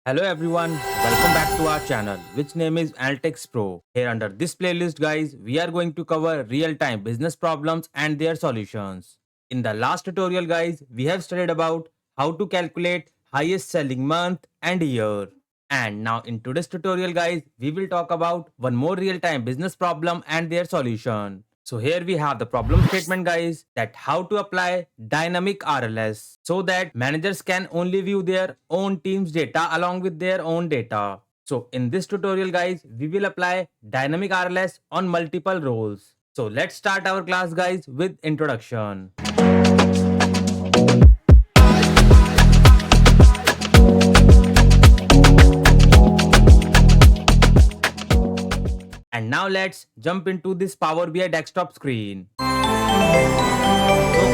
Hello everyone, welcome back to our channel, which name is Analytics Pro. Here under this playlist guys, we are going to cover real-time business problems and their solutions. In the last tutorial guys, we have studied about how to calculate highest selling month and year. And now in today's tutorial guys, we will talk about one more real-time business problem and their solution. So here we have the problem statement guys, that how to apply dynamic RLS so that managers can only view their own team's data along with their own data. So in this tutorial guys, we will apply dynamic RLS on multiple roles. So let's start our class guys with introduction. And now let's jump into this Power BI desktop screen. So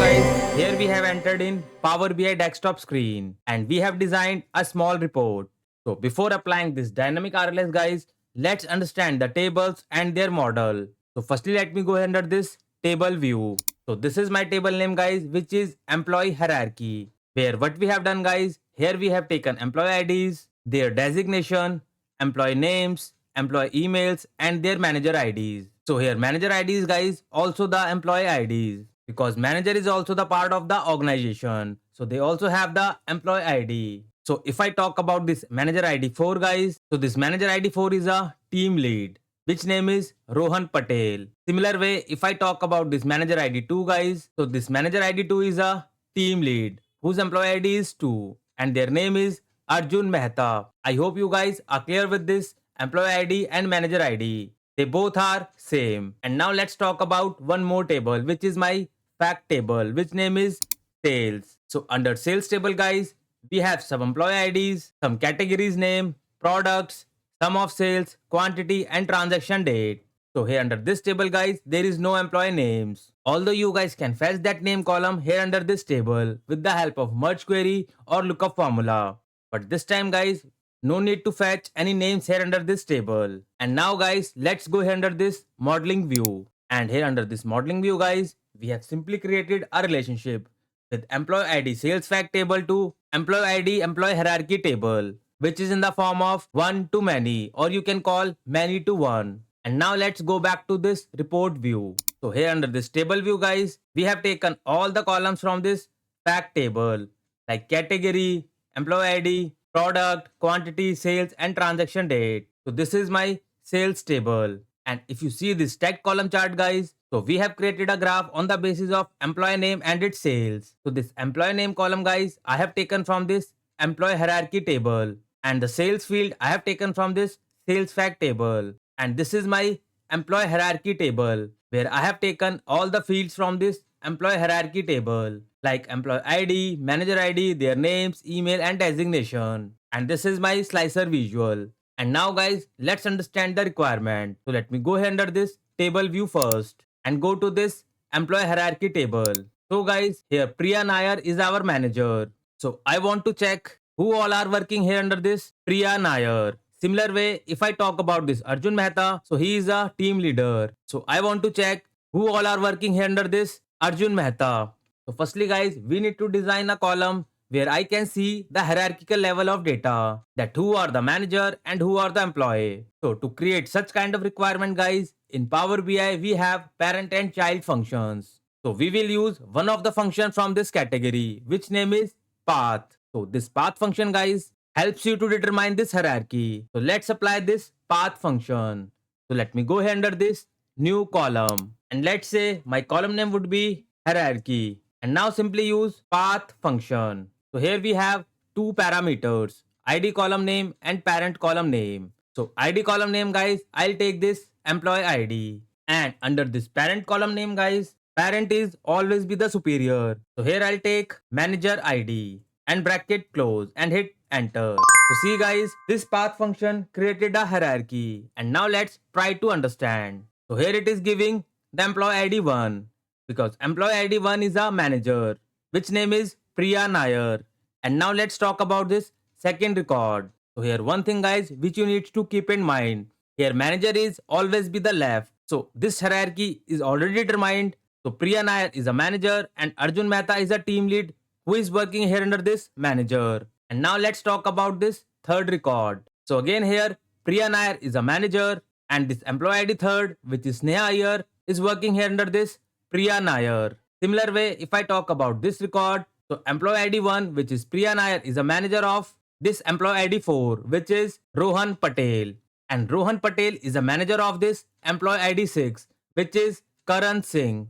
guys, here we have entered in Power BI desktop screen and we have designed a small report. So before applying this dynamic RLS guys, let's understand the tables and their model. So firstly, let me go under this table view. So this is my table name guys, which is employee hierarchy, where what we have done guys, here we have taken employee IDs, their designation, employee names, employee emails and their manager IDs. So here manager IDs guys, also the employee IDs, because manager is also the part of the organization. So they also have the employee ID. So if I talk about this manager ID 4 guys, so this manager ID 4 is a team lead, which name is Rohan Patel. Similar way, if I talk about this manager ID 2 guys, so this manager ID 2 is a team lead whose employee ID is 2 and their name is Arjun Mehta. I hope you guys are clear with this employee ID and manager ID. They both are same. And now let's talk about one more table, which is my fact table, which name is sales. So under sales table guys, we have some employee IDs, some categories name, products, sum of sales, quantity and transaction date. So here under this table guys, there is no employee names. Although you guys can fetch that name column here under this table with the help of merge query or lookup formula. But this time guys, no need to fetch any names here under this table. And now guys, let's go here under this modeling view. And here under this modeling view guys, we have simply created a relationship with employee ID sales fact table to employee ID employee hierarchy table, which is in the form of one to many, or you can call many to one. And now let's go back to this report view. So here under this table view guys, we have taken all the columns from this fact table like category, employee ID, product, quantity, sales and transaction date. So this is my sales table. And if you see this tag column chart guys, so we have created a graph on the basis of employee name and its sales. So this employee name column guys, I have taken from this employee hierarchy table. And the sales field I have taken from this sales fact table. And this is my employee hierarchy table, where I have taken all the fields from this employee hierarchy table like employee ID, manager ID, their names, email and designation. And this is my slicer visual. And now guys, let's understand the requirement. So let me go here under this table view first and go to this employee hierarchy table. So guys, here Priya Nair is our manager. So I want to check who all are working here under this Priya Nair. Similar way, if I talk about this Arjun Mehta, so he is a team leader. So I want to check who all are working here under this Arjun Mehta. So firstly guys, we need to design a column where I can see the hierarchical level of data, that who are the manager and who are the employee. So to create such kind of requirement guys, in Power BI we have parent and child functions. So we will use one of the function from this category, which name is path. So this path function guys helps you to determine this hierarchy. So let's apply this path function. So let me go here under this new column and let's say my column name would be hierarchy. And now simply use path function. So here we have two parameters, ID column name and parent column name. So ID column name guys, I'll take this employee ID. And under this parent column name guys, parent is always be the superior. So here I'll take manager ID and bracket close and hit enter. So see guys, this path function created a hierarchy. And now let's try to understand. So here it is giving the employee ID 1. Because employee ID 1 is a manager, which name is Priya Nair. And now let's talk about this second record. So here one thing guys which you need to keep in mind. Here manager is always be the left. So this hierarchy is already determined. So Priya Nair is a manager and Arjun Mehta is a team lead who is working here under this manager. And now let's talk about this third record. So again here, Priya Nair is a manager and this employee ID third, which is Sneha Iyer, is working here under this Priya Nair. Similar way, if I talk about this record, so employee ID 1, which is Priya Nair, is a manager of this employee ID 4, which is Rohan Patel. And Rohan Patel is a manager of this employee ID 6, which is Karan Singh.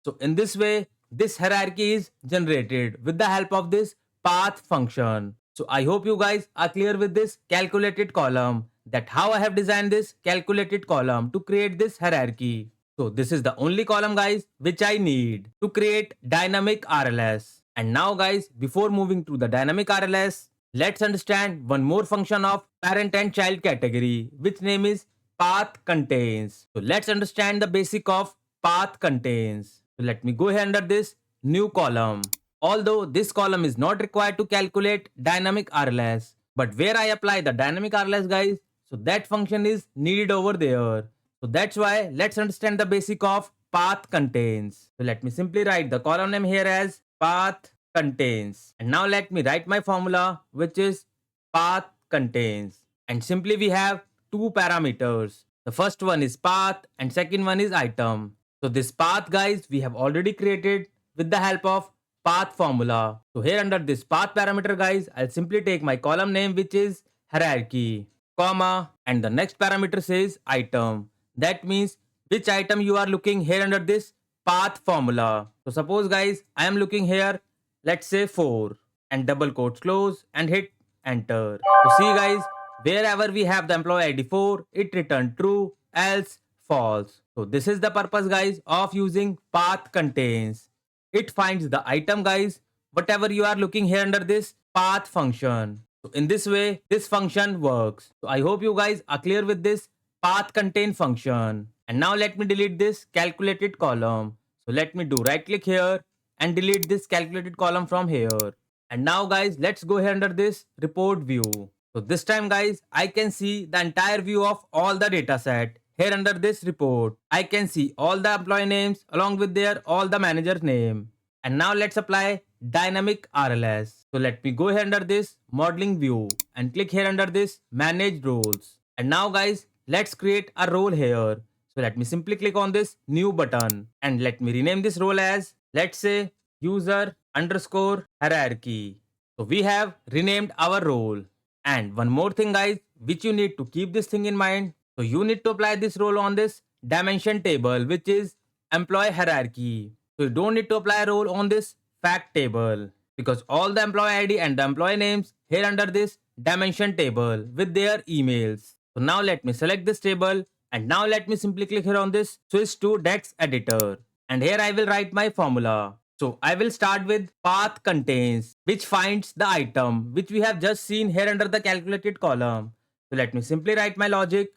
So in this way, this hierarchy is generated with the help of this path function. So I hope you guys are clear with this calculated column, that how I have designed this calculated column to create this hierarchy. So this is the only column guys which I need to create dynamic RLS. And now guys, before moving to the dynamic RLS, let's understand one more function of parent and child category, which name is path contains. So let's understand the basic of path contains. So let me go ahead under this new column. Although this column is not required to calculate dynamic RLS, but where I apply the dynamic RLS guys, so that function is needed over there. So that's why let's understand the basic of path contains. So let me simply write the column name here as path contains. And now let me write my formula, which is path contains. And simply we have two parameters. The first one is path and second one is item. So this path guys we have already created with the help of path formula. So here under this path parameter guys, I'll simply take my column name, which is hierarchy, comma, and the next parameter says item. That means which item you are looking here under this path formula. So suppose guys, I am looking here, let's say 4, and double quotes close and hit enter. So see guys, wherever we have the employee ID 4, it returned true, else false. So this is the purpose guys of using path contains. It finds the item guys, whatever you are looking here under this path function. So in this way, this function works. So I hope you guys are clear with this path contain function. And now let me delete this calculated column. So let me do right click here and delete this calculated column from here. And now guys, let's go here under this report view. So this time guys, I can see the entire view of all the data set. Here under this report, I can see all the employee names along with their all the manager's name. And now let's apply dynamic RLS. So let me go here under this modeling view and click here under this manage roles. And now guys, let's create a role here. So let me simply click on this new button and let me rename this role as, let's say, user underscore hierarchy. So we have renamed our role. And one more thing guys, which you need to keep this thing in mind. So you need to apply this role on this dimension table, which is employee hierarchy. So you don't need to apply a role on this fact table, because all the employee ID and the employee names here under this dimension table with their emails. So now let me select this table and now let me simply click here on this switch to text editor. And here I will write my formula. So I will start with path contains, which finds the item which we have just seen here under the calculated column. So let me simply write my logic.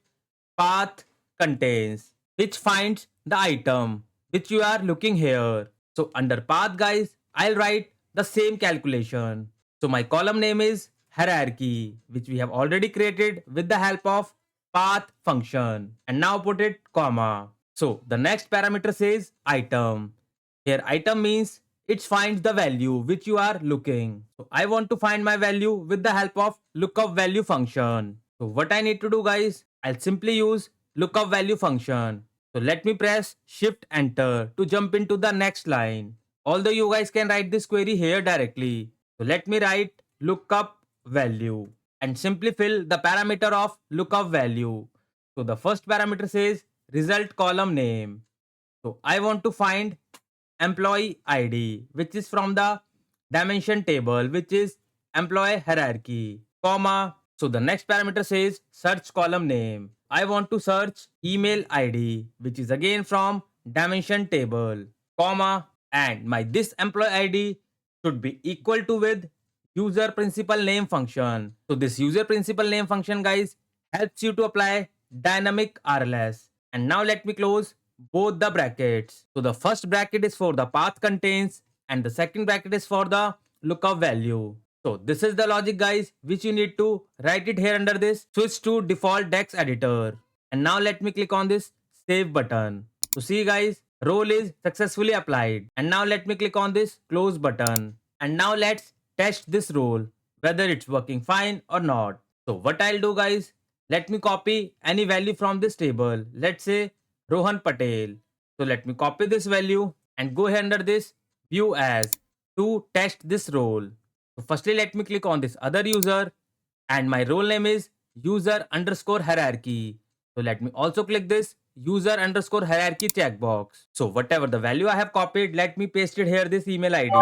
Path contains, which finds the item which you are looking here. So under path guys, I'll write the same calculation. So my column name is hierarchy, which we have already created with the help of path function. And now put it comma. So the next parameter says item. Here item means it finds the value which you are looking. So I want to find my value with the help of lookup value function. So what I need to do guys, I'll simply use lookup value function. So let me press shift enter to jump into the next line. Although you guys can write this query here directly. So let me write lookup value and simply fill the parameter of lookup value. So the first parameter says result column name. So I want to find employee ID, which is from the dimension table, which is employee hierarchy, comma. So the next parameter says search column name. I want to search email ID, which is again from dimension table, comma, and my this employee ID should be equal to with user principal name function. So this user principal name function guys helps you to apply dynamic RLS. And now let me close both the brackets. So the first bracket is for the path contains and the second bracket is for the lookup value. So this is the logic guys which you need to write it here under this switch to default text editor. And now let me click on this save button. So see guys, role is successfully applied. And now let me click on this close button. And now let's test this role whether it's working fine or not. So what I'll do guys, let me copy any value from this table. Let's say Rohan Patel. So let me copy this value and go ahead under this view as to test this role. So firstly let me click on this other user and my role name is user underscore hierarchy. So let me also click this user underscore hierarchy checkbox. So whatever the value I have copied, let me paste it here this email ID.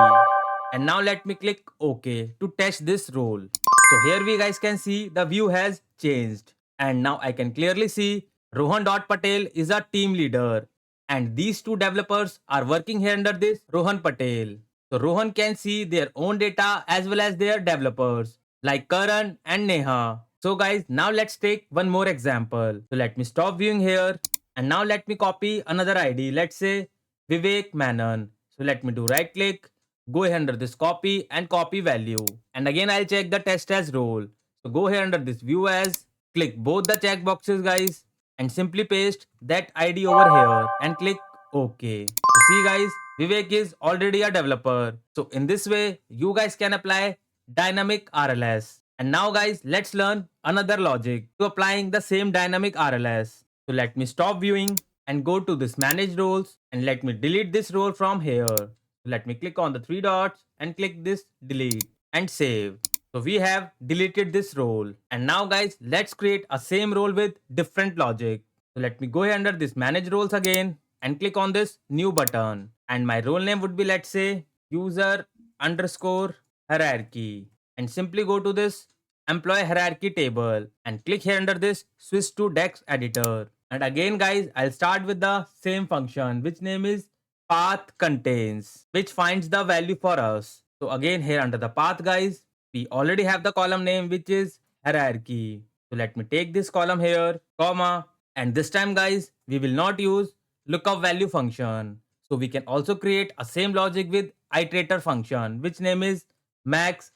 And now let me click OK to test this role. So here we guys can see the view has changed. And now I can clearly see Rohan.Patel is a team leader. And these two developers are working here under this Rohan Patel. So Rohan can see their own data as well as their developers like Karan and Neha. So guys, now let's take one more example. So let me stop viewing here and now let me copy another ID. Let's say Vivek Menon. So let me do right click, go here under this copy and copy value. And again I'll check the test as role. So go here under this view as, click both the check boxes guys and simply paste that ID over here and click OK. So see guys, Vivek is already a developer. So in this way, you guys can apply dynamic RLS. And now guys, let's learn another logic to applying the same dynamic RLS. So let me stop viewing and go to this manage roles and let me delete this role from here. So let me click on the three dots and click this delete and save. So we have deleted this role. And now guys, let's create a same role with different logic. So let me go here under this manage roles again and click on this new button. And my role name would be, let's say, user underscore hierarchy. And simply go to this employee hierarchy table and click here under this switch to text editor. And again guys, I'll start with the same function which name is path contains, which finds the value for us. So again here under the path guys, we already have the column name which is hierarchy. So let me take this column here, comma, and this time guys, we will not use lookup value function. So we can also create a same logic with iterator function which name is maxx.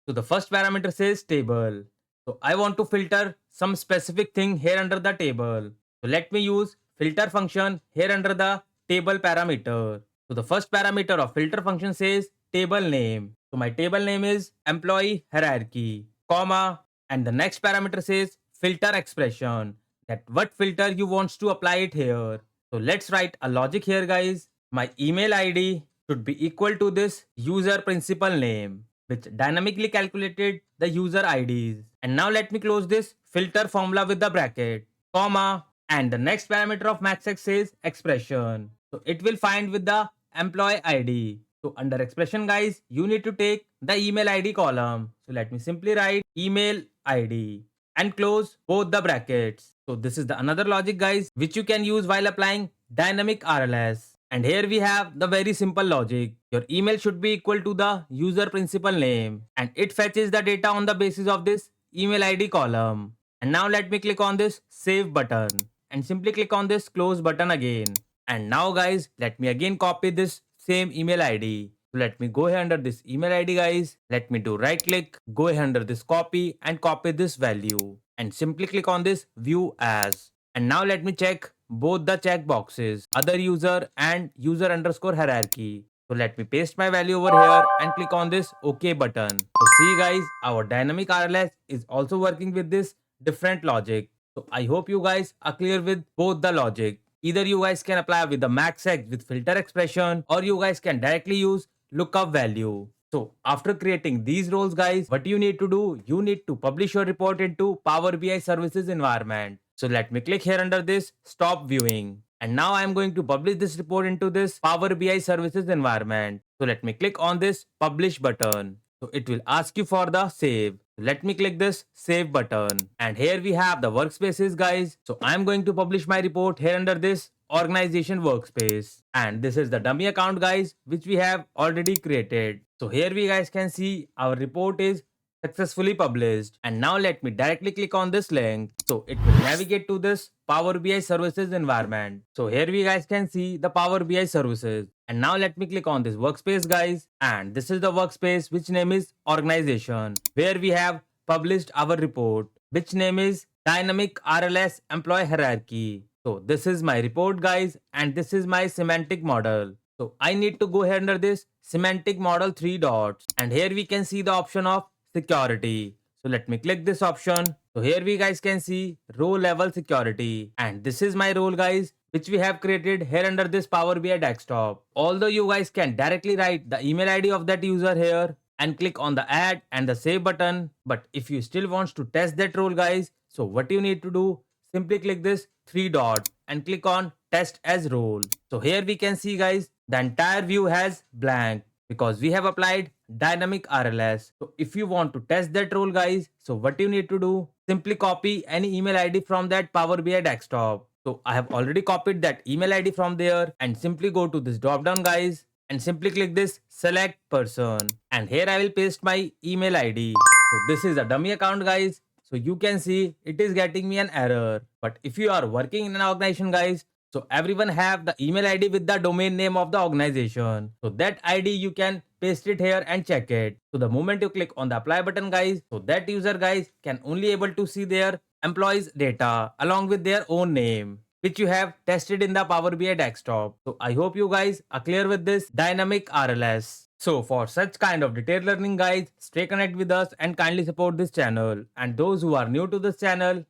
So the first parameter says table. So I want to filter some specific thing here under the table. So let me use filter function here under the table parameter. So the first parameter of filter function says table name. So my table name is employee hierarchy, comma, and the next parameter says filter expression, that what filter you wants to apply it here. So let's write a logic here guys. My email ID should be equal to this user principal name, which dynamically calculated the user IDs. And now let me close this filter formula with the bracket, comma, and the next parameter of maxx says expression. So it will find with the employee ID. So under expression guys, you need to take the email ID column. So let me simply write email ID and close both the brackets. So this is the another logic guys which you can use while applying dynamic RLS. And here we have the very simple logic. Your email should be equal to the user principal name and it fetches the data on the basis of this email ID column. And now let me click on this save button and simply click on this close button again. And now guys, let me again copy this same email ID. So let me go here under this email ID guys. Let me do right click, go here under this copy and copy this value and simply click on this view as. And now let me check both the check boxes, other user and user underscore hierarchy. So let me paste my value over here and click on this OK button. So see guys, our dynamic RLS is also working with this different logic. So I hope you guys are clear with both the logic. Either you guys can apply with the maxx with filter expression or you guys can directly use lookup value. So after creating these roles guys, what you need to do, you need to publish your report into Power BI services environment. So let me click here under this stop viewing. And now I'm going to publish this report into this Power BI services environment. So let me click on this publish button. So it will ask you for the save. Let me click this save button. And here we have the workspaces guys. So I'm going to publish my report here under this organization workspace. And this is the dummy account guys which we have already created. So here we guys can see our report is successfully published. And now let me directly click on this link. So it will navigate to this Power BI services environment. So here we guys can see the Power BI services. And now let me click on this workspace guys. And this is the workspace which name is organization, where we have published our report which name is dynamic RLS employee hierarchy. So this is my report guys and this is my semantic model. So I need to go here under this semantic model three dots and here we can see the option of security. So let me click this option. So here we guys can see row level security, and this is my role guys, which we have created here under this Power BI desktop. Although you guys can directly write the email ID of that user here and click on the add and the save button. But if you still want to test that role guys, so what you need to do, simply click this three dot and click on test as role. So here we can see guys, the entire view has blank because we have applied dynamic RLS. So if you want to test that role guys, so what you need to do, simply copy any email ID from that Power BI desktop. So I have already copied that email ID from there, and simply go to this drop down guys and simply click this select person, and here I will paste my email ID. So this is a dummy account guys. So you can see it is getting me an error. But if you are working in an organization guys, so everyone have the email ID with the domain name of the organization. So that ID you can paste it here and check it. So the moment you click on the apply button guys, so that user guys can only able to see their employees data along with their own name, which you have tested in the Power BI desktop. So I hope you guys are clear with this dynamic RLS. So for such kind of detailed learning guys, stay connected with us and kindly support this channel. And those who are new to this channel,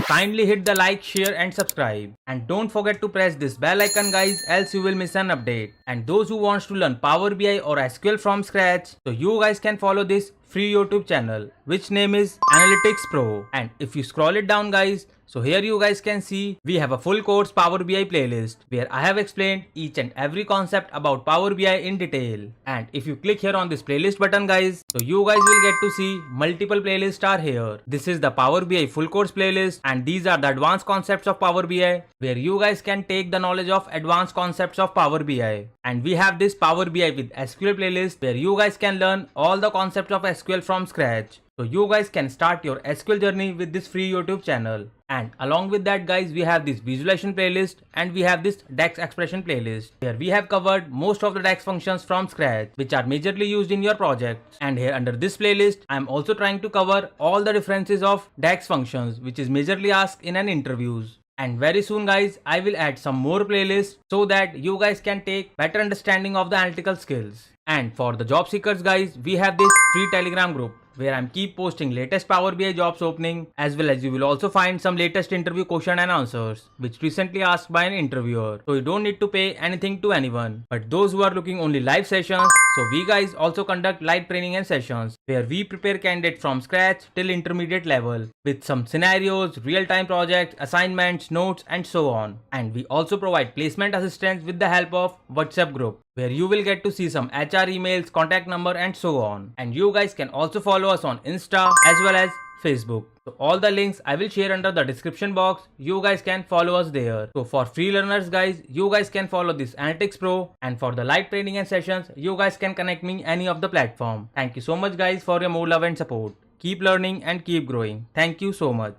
kindly hit the like, share and subscribe. And don't forget to press this bell icon guys, else you will miss an update. And those who wants to learn Power BI or SQL from scratch, so you guys can follow this free YouTube channel, which name is Analytics Pro. And if you scroll it down guys, so here you guys can see we have a full course Power BI playlist where I have explained each and every concept about Power BI in detail. And if you click here on this playlist button guys, so you guys will get to see multiple playlists are here. This is the Power BI full course playlist, and these are the advanced concepts of Power BI where you guys can take the knowledge of advanced concepts of Power BI. And we have this Power BI with SQL playlist where you guys can learn all the concepts of SQL from scratch. So you guys can start your SQL journey with this free YouTube channel. And along with that guys, we have this visualization playlist and we have this DAX expression playlist where we have covered most of the DAX functions from scratch, which are majorly used in your projects. And here under this playlist, I am also trying to cover all the differences of DAX functions, which is majorly asked in an interviews. And very soon guys, I will add some more playlists so that you guys can take better understanding of the analytical skills. And for the job seekers guys, we have this free Telegram group where I'm keep posting latest Power BI jobs opening, as well as you will also find some latest interview question and answers which recently asked by an interviewer. So you don't need to pay anything to anyone. But those who are looking only live sessions, so we guys also conduct live training and sessions where we prepare candidates from scratch till intermediate level with some scenarios, real-time projects, assignments, notes and so on. And we also provide placement assistance with the help of WhatsApp group where you will get to see some HR emails, contact number and so on. And you guys can also follow us on Insta as well as Facebook. So all the links I will share under the description box. You guys can follow us there. So for free learners guys, you guys can follow this Analytics Pro, and for the live training and sessions, you guys can connect me any of the platform. Thank you so much guys for your more love and support. Keep learning and keep growing. Thank you so much.